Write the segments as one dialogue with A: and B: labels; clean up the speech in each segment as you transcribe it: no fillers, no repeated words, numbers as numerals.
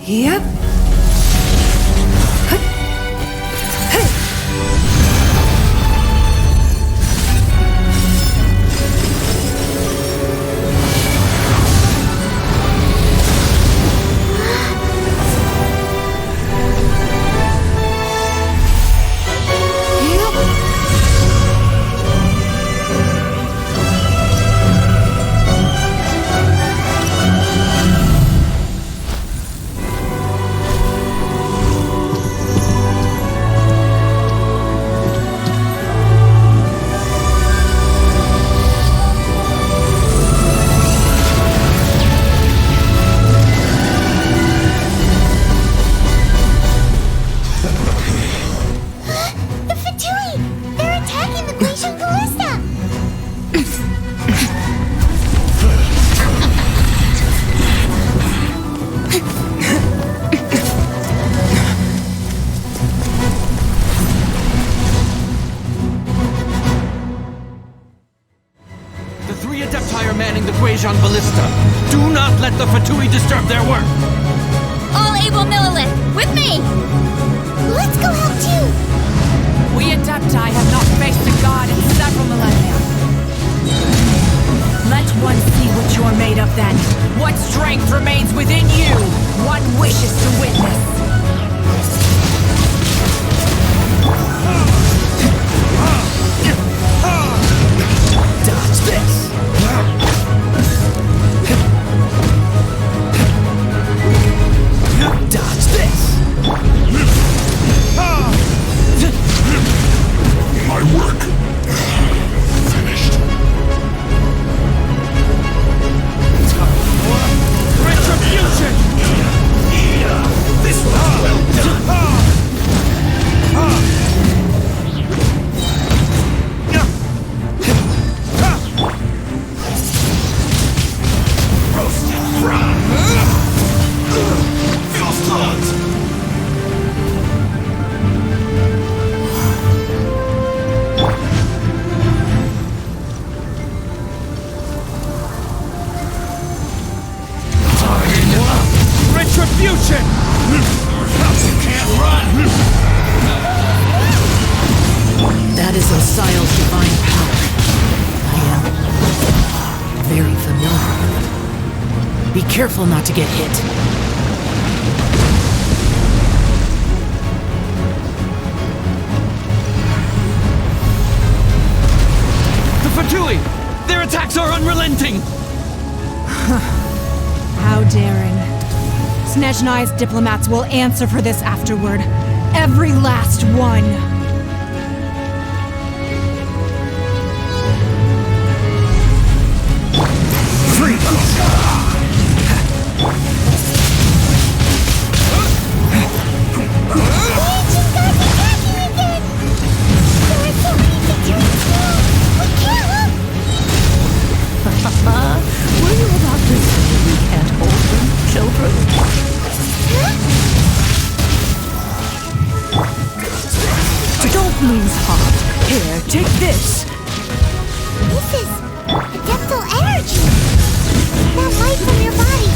A: Yep.
B: Qixing ballista. Do not let the Fatui disturb their work.
C: All able Melawan, with me! Let's go help too!
D: We Adepti have not faced a god in several millennia. Let one see what you're made of then. What strength remains within you? One wishes to witness.
B: Dodge this! Dodge this!
E: My work finished.
B: Retribution!
E: This was well done. Roasted fry. Feel slugs.
B: Retribution!
E: You can't run.
A: That is Osial's divine power. I am very familiar. Be careful not to get hit.
B: The Fatui! Their attacks are unrelenting!
D: How daring. Snezhnai's diplomats will answer for this afterward. Every last one.
A: Were you about to say we can't hold them, children? Don't lose heart. Here, take this.
C: This is Adeptal energy! That light from your body,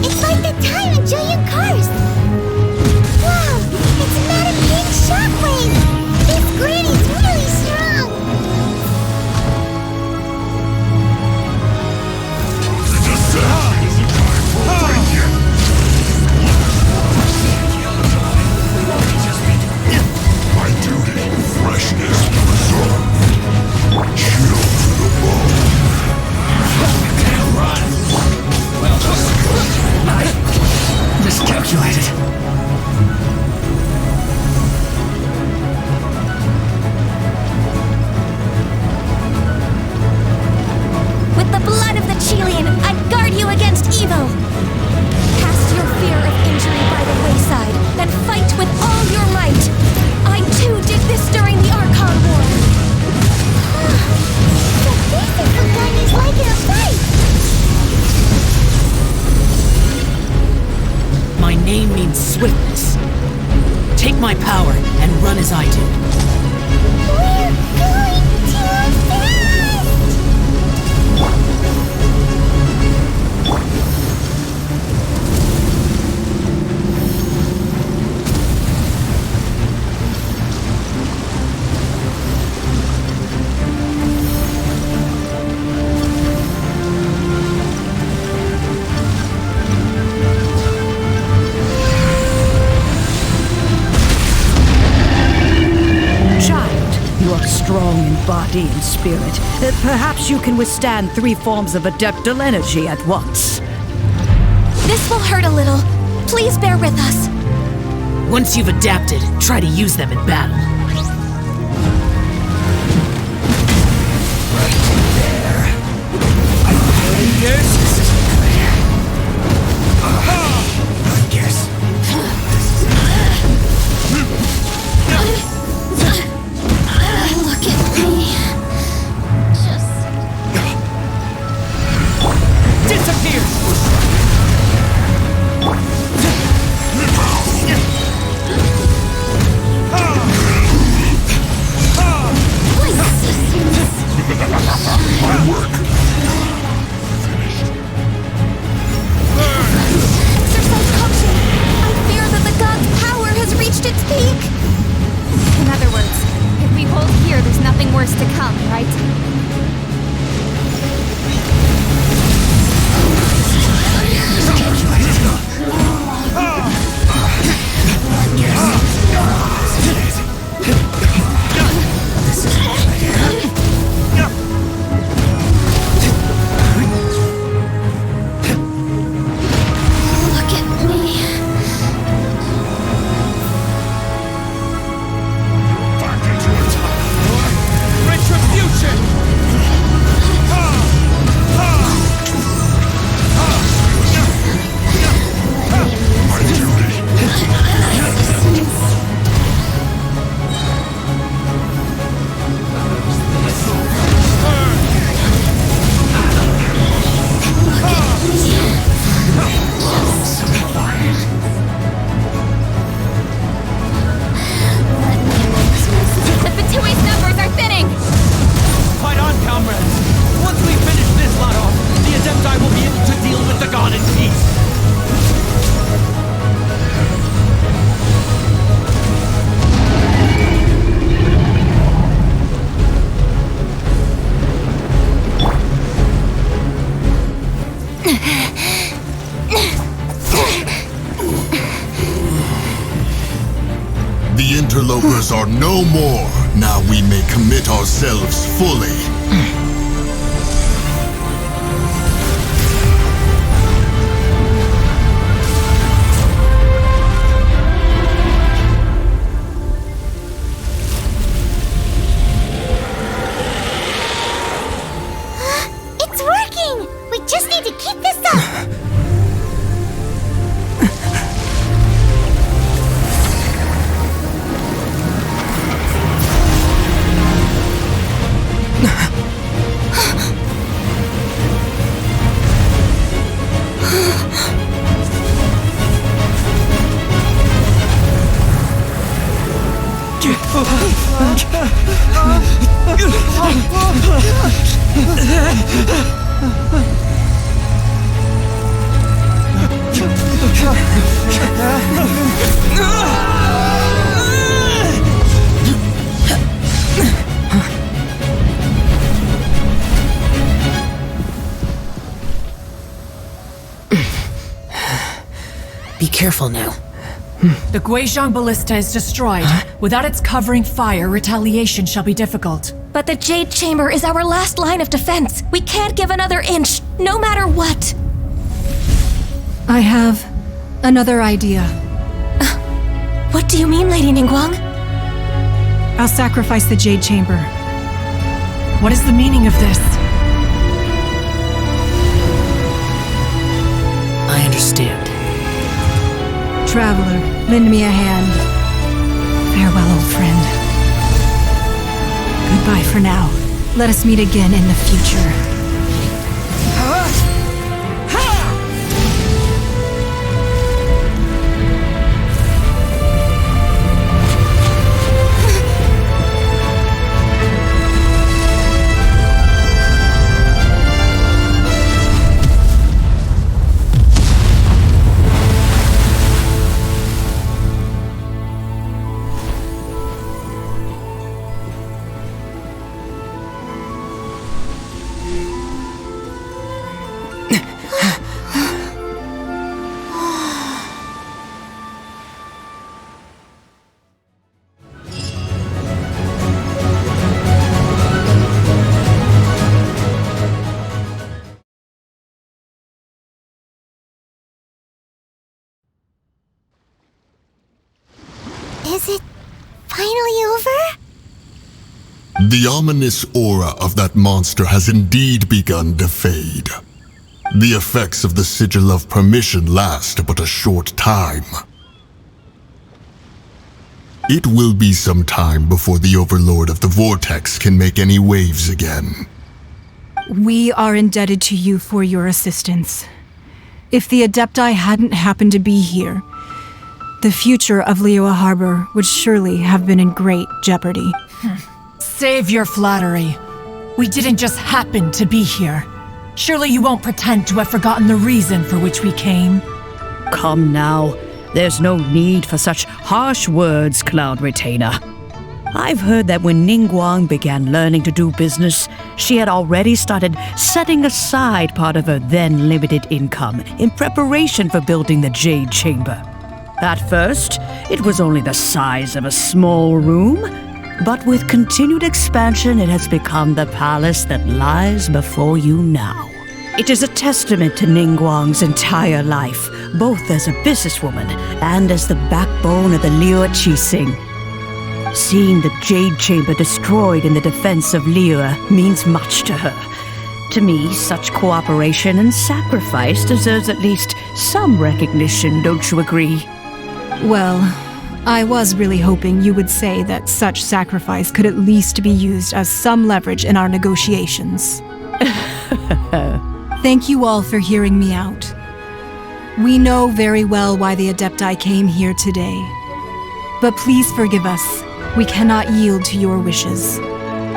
C: it's like the time in Julian Cars! Wow! It's a mad pink shockwave! This granny's really strong!
E: My duty, freshness, preserve. Chill to the bone. You can't run. Well, I miscalculated.
C: With the blood of the Chilean, I guard you against evil! Cast your fear of injury by the wayside, then fight with all your might! I too did this during the Archon War! So this is what Granny's like in a fight!
A: My name means swiftness. Take my power and run as I do.
C: We're going too fast!
F: body and spirit. Perhaps you can withstand 3 forms of adeptal energy at once.
C: This will hurt a little. Please bear with us.
A: Once you've adapted, try to use them in battle.
C: Look at me. Just
B: Disappear!
E: My work.
C: exercise caution. I fear that the god's power has reached its peak.
G: In other words, if we hold here, there's nothing worse to come, right?
C: Look at me.
E: Back into attack.
B: Retribution!
E: My duty.
G: The Fatui's numbers are thinning!
B: Fight on, comrades! Once we finish this lot off, the Adepti will be able to deal with the god in peace!
E: The interlopers are no more. Now we may commit ourselves fully.
C: It's working! We just need to keep this up!
A: Be careful now.
D: The Guizhong ballista is destroyed. Without its covering fire, retaliation shall be difficult.
C: But the Jade Chamber is our last line of defense. We can't give another inch, no matter what.
D: I have another idea.
C: What do you mean, Lady Ningguang?
D: I'll sacrifice the Jade Chamber. What is the meaning of this?
A: I understand.
D: Traveler, lend me a hand. Farewell, old friend. Goodbye for now. Let us meet again in the future.
C: finally over?
E: The ominous aura of that monster has indeed begun to fade. The effects of the Sigil of Permission last but a short time. It will be some time before the Overlord of the Vortex can make any waves again.
D: We are indebted to you for your assistance. If the Adepti hadn't happened to be here, the future of Liyue Harbor would surely have been in great jeopardy.
A: Save your flattery. We didn't just happen to be here. Surely you won't pretend to have forgotten the reason for which we came.
F: Come now. There's no need for such harsh words, Cloud Retainer. I've heard that when Ningguang began learning to do business, she had already started setting aside part of her then limited income in preparation for building the Jade Chamber. At first, it was only the size of a small room, but with continued expansion, it has become the palace that lies before you now. It is a testament to Ningguang's entire life, both as a businesswoman and as the backbone of the Liyue Qixing. Seeing the Jade Chamber destroyed in the defense of Liyue means much to her. To me, such cooperation and sacrifice deserves at least some recognition, don't you agree?
D: Well, I was really hoping you would say that such sacrifice could at least be used as some leverage in our negotiations. Thank you all for hearing me out. We know very well why the Adepti came here today. But please forgive us. We cannot yield to your wishes.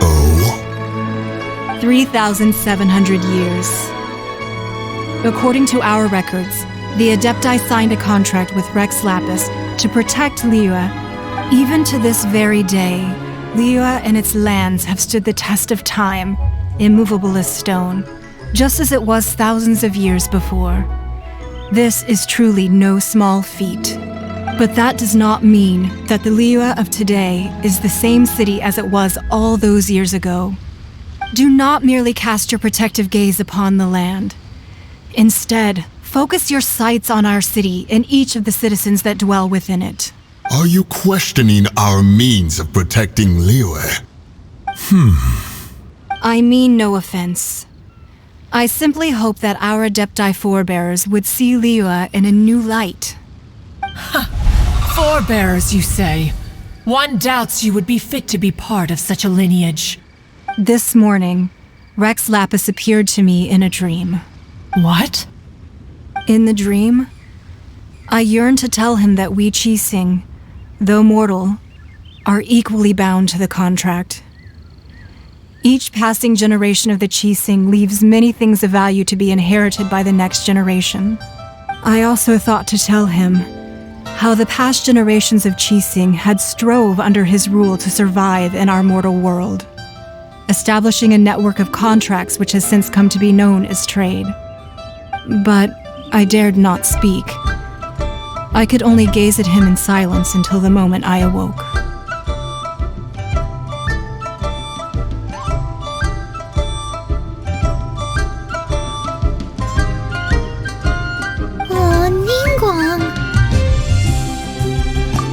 E: Oh?
D: 3,700 years. According to our records, the Adepti signed a contract with Rex Lapis to protect Liyue. Even to this very day, Liyue and its lands have stood the test of time, immovable as stone, just as it was thousands of years before. This is truly no small feat. But that does not mean that the Liyue of today is the same city as it was all those years ago. Do not merely cast your protective gaze upon the land. Instead, focus your sights on our city and each of the citizens that dwell within it.
E: Are you questioning our means of protecting Liyue?
D: I mean no offense. I simply hope that our Adepti forebears would see Liyue in a new light.
A: Forebears, you say? One doubts you would be fit to be part of such a lineage.
D: This morning, Rex Lapis appeared to me in a dream.
A: What?
D: In the dream, I yearned to tell him that we Qixing, though mortal, are equally bound to the contract. Each passing generation of the Qixing leaves many things of value to be inherited by the next generation. I also thought to tell him how the past generations of Qixing had strove under his rule to survive in our mortal world, establishing a network of contracts which has since come to be known as trade. But I dared not speak. I could only gaze at him in silence until the moment I awoke.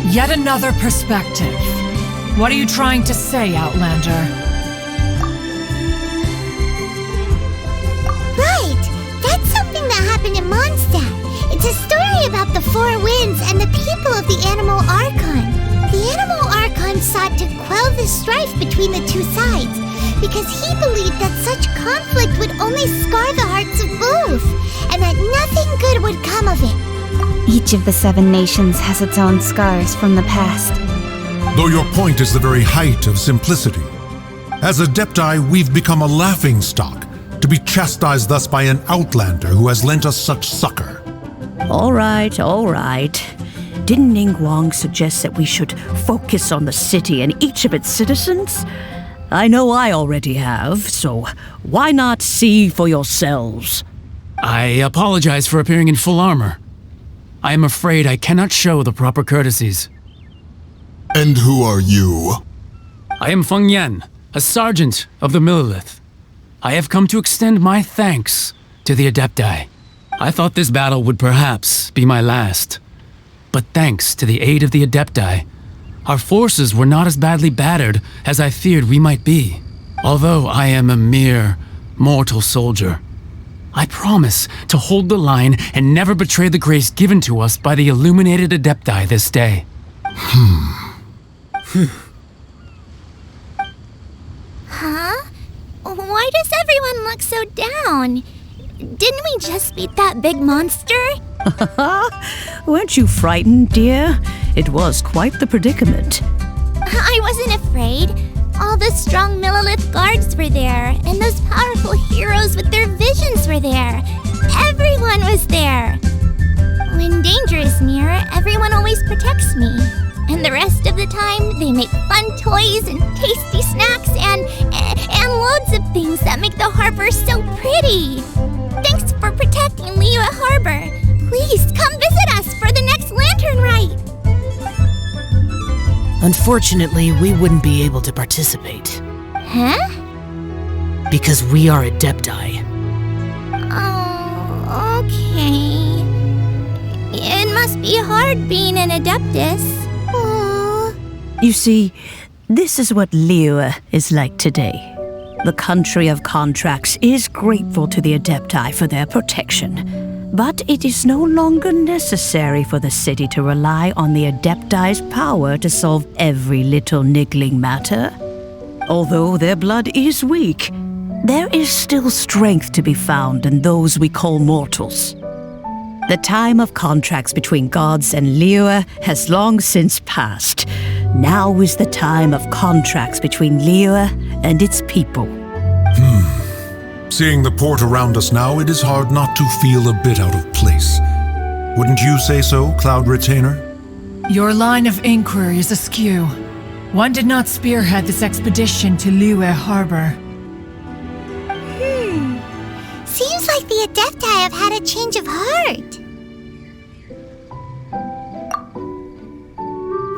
A: Yet another perspective. What are you trying to say, Outlander?
C: Right! That's something that happened in Mondstadt. It's a story about the Four Winds and the people of the Animal Archon. The Animal Archon sought to quell the strife between the two sides, because he believed that such conflict would only scar the hearts of both, and that nothing good would come of it.
G: Each of the 7 nations has its own scars from the past.
H: Though your point is the very height of simplicity. As Adepti, we've become a laughingstock, to be chastised thus by an outlander who has lent us such succor.
F: All right. Didn't Ningguang suggest that we should focus on the city and each of its citizens? I know I already have, so why not see for yourselves?
B: I apologize for appearing in full armor. I am afraid I cannot show the proper courtesies.
E: And who are you?
B: I am Feng Yan, a sergeant of the Millilith. I have come to extend my thanks to the Adepti. I thought this battle would perhaps be my last. But thanks to the aid of the Adepti, Our forces were not as badly battered as I feared we might be. Although I am a mere mortal soldier, I promise to hold the line and never betray the grace given to us by the illuminated Adepti this day.
C: Huh? Why does everyone look so down? Didn't we just beat that big monster?
F: Weren't you frightened, dear? It was quite the predicament.
C: I wasn't afraid. All the strong Millilith guards were there, and those powerful heroes with their visions were there. Everyone was there. When danger is near, everyone always protects me. And the rest of the time, they make fun toys and tasty snacks and loads of things that make the harbor so pretty. Thanks for protecting Liyue Harbor. Please come visit us for the next lantern rite.
I: Unfortunately, we wouldn't be able to participate.
C: Huh?
I: Because we are Adepti.
C: Oh, okay. It must be hard being an Adeptus. Aww.
F: You see, this is what Liyue is like today. The country of contracts is grateful to the Adepti for their protection, but it is no longer necessary for the city to rely on the Adepti's power to solve every little niggling matter. Although their blood is weak, there is still strength to be found in those we call mortals. The time of contracts between gods and Liyue has long since passed. Now is the time of contracts between Liyue and its people.
H: Seeing the port around us now, it is hard not to feel a bit out of place. Wouldn't you say so, Cloud Retainer?
A: Your line of inquiry is askew. One did not spearhead this expedition to Liyue Harbor.
C: Seems like the Adepti have had a change of heart.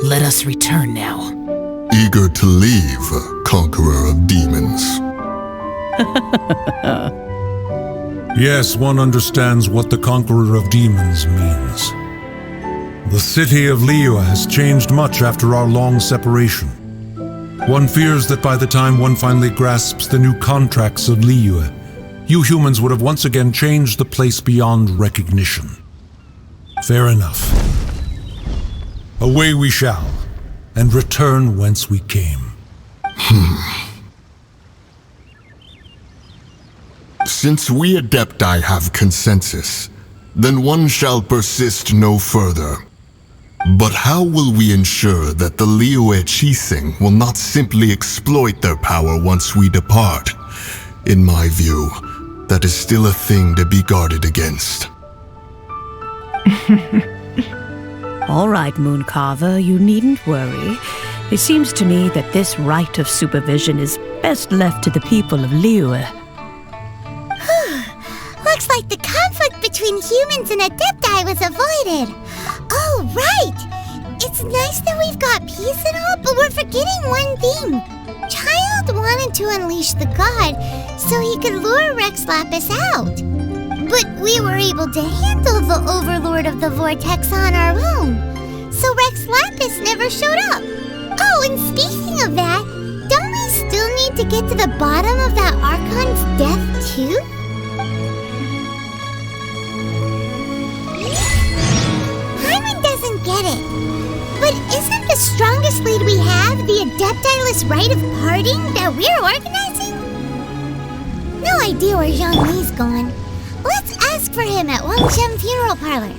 I: Let us return now.
E: Eager to leave, conqueror of demons.
H: Yes, one understands what the Conqueror of Demons means. The city of Liyue has changed much after our long separation. One fears that by the time one finally grasps the new contracts of Liyue, you humans would have once again changed the place beyond recognition. Fair enough. Away we shall, and return whence we came.
E: Since we Adepti have consensus, then one shall persist no further. But how will we ensure that the Liyue Qixing will not simply exploit their power once we depart? In my view, that is still a thing to be guarded against.
F: All right, Mooncarver, you needn't worry. It seems to me that this right of supervision is best left to the people of Liyue.
C: Looks like the conflict between humans and Adepti was avoided. Oh, right! It's nice that we've got peace and all, but we're forgetting one thing. Child wanted to unleash the god so he could lure Rex Lapis out. But we were able to handle the Overlord of the Vortex on our own. So Rex Lapis never showed up. Oh, and speaking of that, don't we still need to get to the bottom of that Archon's death too? Paimon doesn't get it. But isn't the strongest lead we have the Adepti-less rite of parting that we're organizing? No idea where Zhang Li's gone. Let's ask for him at Wangshen Funeral Parlor.